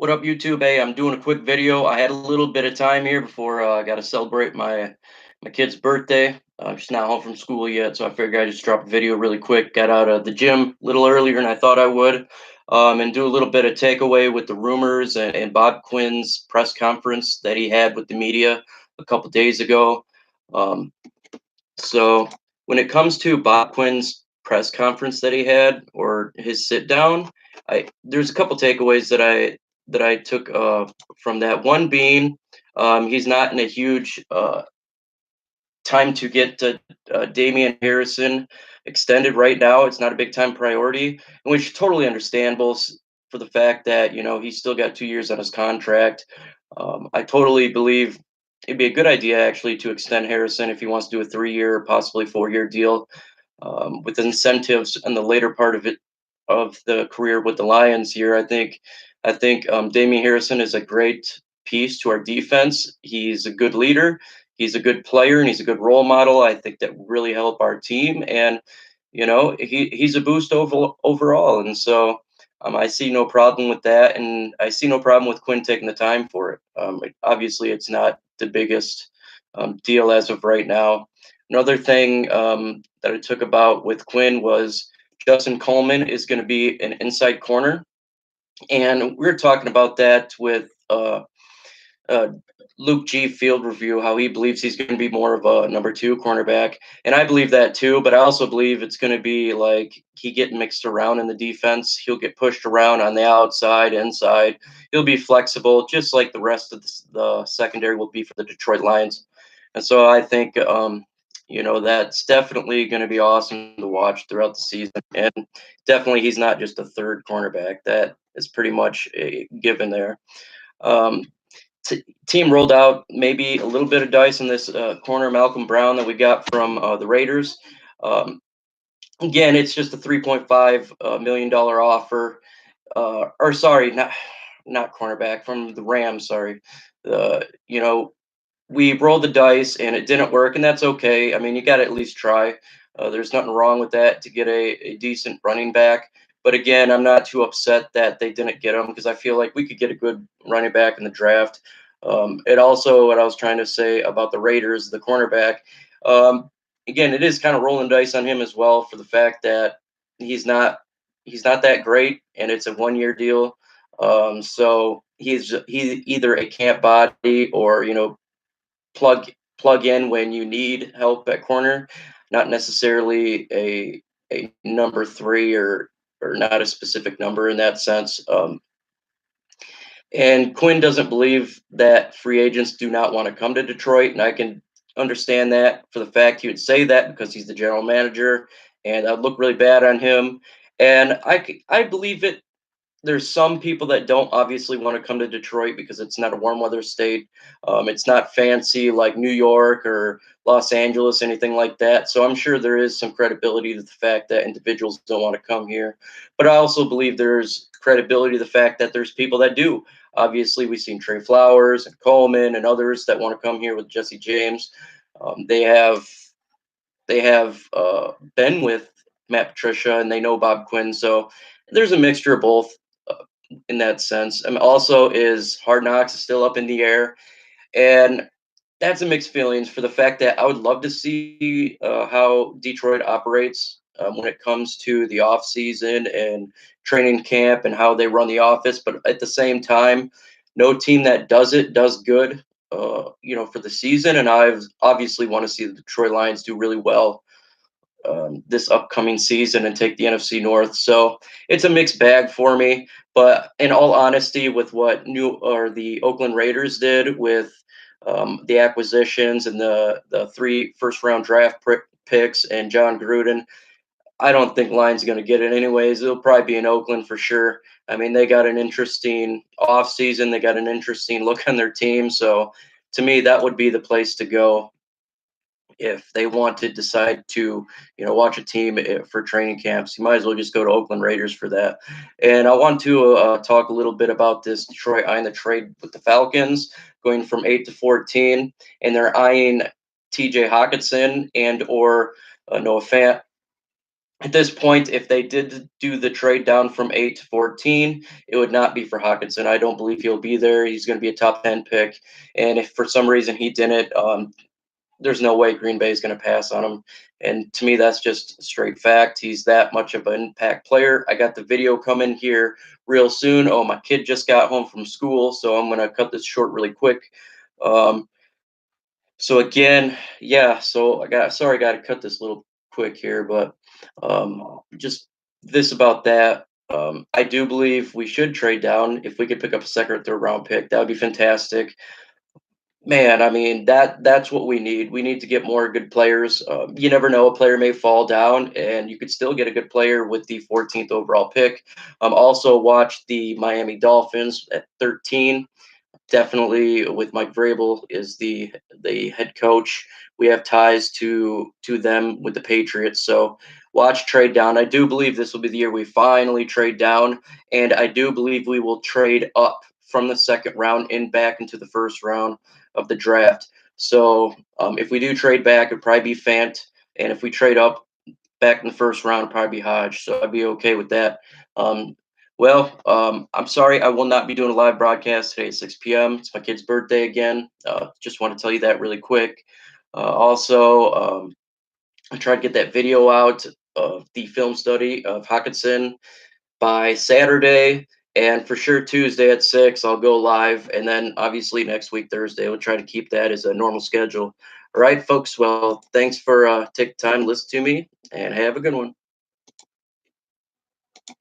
What up, YouTube? Hey, I'm doing a quick video. I had a little bit of time here before I got to celebrate my kid's birthday. She's not home from school yet, so I figured I'd just drop a video really quick. Got out of the gym a little earlier than I thought I would, and do a little bit of takeaway with the rumors and Bob Quinn's press conference that he had with the media a couple days ago. Um, so when it comes to Bob Quinn's press conference that he had or his sit down, there's a couple takeaways that I took from that. One being, he's not in a huge time to get to Damien Harrison extended right now. It's not a big time priority, which is totally understandable for the fact that he's still got 2 years on his contract. I totally believe it'd be a good idea actually to extend Harrison if he wants to do a 3-year, possibly 4-year deal, with incentives in the later part of the career with the Lions here. I think Damien Harrison is a great piece to our defense. He's a good leader. He's a good player and he's a good role model. I think that will really help our team. And he's a boost overall. And so I see no problem with that, and I see no problem with Quinn taking the time for it. Obviously, it's not the biggest deal as of right now. Another thing that I took about with Quinn was Justin Coleman is going to be an inside corner, and we were talking about that with uh, Luke G Field Review, how he believes he's going to be more of a number 2 cornerback, and I believe that too. But I also believe it's going to be like he get mixed around in the defense. He'll get pushed around on the outside, inside. He'll be flexible, just like the rest of the secondary will be for the Detroit Lions. And so I think that's definitely going to be awesome to watch throughout the season. And definitely, he's not just a third cornerback. That is pretty much a given there. Um, Team rolled out maybe a little bit of dice in this corner, Malcolm Brown, that we got from the Raiders. Um, Again, it's just a $3.5 million offer. Or sorry, not cornerback, from the Rams. Sorry, we rolled the dice and it didn't work, and that's okay. I mean, you got to at least try. There's nothing wrong with that to get a decent running back. But again, I'm not too upset that they didn't get him because I feel like we could get a good running back in the draft. It also, what I was trying to say about the Raiders, the cornerback, um, again, it is kind of rolling dice on him as well for the fact that he's not he's not that great, and it's a 1-year deal. So he's either a camp body or plug in when you need help at corner, not necessarily a number 3 or not a specific number in that sense. And Quinn doesn't believe that free agents do not want to come to Detroit, and I can understand that for the fact he would say that because he's the general manager, and I'd look really bad on him. And I believe it. There's some people that don't obviously want to come to Detroit because it's not a warm weather state. It's not fancy like New York or Los Angeles, anything like that. So I'm sure there is some credibility to the fact that individuals don't want to come here. But I also believe there's credibility to the fact that there's people that do. Obviously, we've seen Trey Flowers and Coleman and others that want to come here with Jesse James. They have been with Matt Patricia and they know Bob Quinn. So there's a mixture of both in that sense. And also, is Hard Knocks is still up in the air, and that's a mixed feelings for the fact that I would love to see how Detroit operates when it comes to the off season and training camp and how they run the office. But at the same time, no team that does it does good, for the season. And I obviously want to see the Detroit Lions do really well this upcoming season and take the NFC North. So it's a mixed bag for me. But in all honesty, with what the Oakland Raiders did with the acquisitions and the 3 first-round draft picks and John Gruden, I don't think Lions are going to get it anyways. It'll probably be in Oakland for sure. I mean, they got an interesting offseason. They got an interesting look on their team. So to me, that would be the place to go if they want to decide to, watch a team for training camps. You might as well just go to Oakland Raiders for that. And I want to talk a little bit about this Detroit eyeing the trade with the Falcons, going from 8 to 14, and they're eyeing T.J. Hawkinson and or Noah Fant. At this point, if they did do the trade down from 8 to 14, it would not be for Hawkinson. I don't believe he'll be there. He's going to be a top 10 pick. And if for some reason he didn't, there's no way Green Bay is going to pass on him. And to me, that's just straight fact. He's that much of an impact player. I got the video coming here real soon. Oh, my kid just got home from school, so I'm going to cut this short really quick. Um, so again, yeah. So I got to cut this little quick here, but just this about that. I do believe we should trade down if we could pick up a second or third round pick. That would be fantastic. Man, I mean that's what we need. We need to get more good players. You never know, a player may fall down, and you could still get a good player with the 14th overall pick. Also, watch the Miami Dolphins at 13. Definitely, with Mike Vrabel is the head coach. We have ties to them with the Patriots. So watch trade down. I do believe this will be the year we finally trade down, and I do believe we will trade up from the second round and back into the first round of the draft. So if we do trade back, it'd probably be Fant, and if we trade up back in the first round, it'd probably be Hodge. So I'd be okay with that. Um, I'm sorry, I will not be doing a live broadcast today at 6 p.m. It's my kid's birthday again. Just want to tell you that really quick. Also, I tried to get that video out of the film study of Hawkinson by Saturday, and for sure Tuesday at 6 I'll go live, and then obviously next week Thursday we'll try to keep that as a normal schedule. All right, folks. Well, thanks for taking time to listen to me, and have a good one.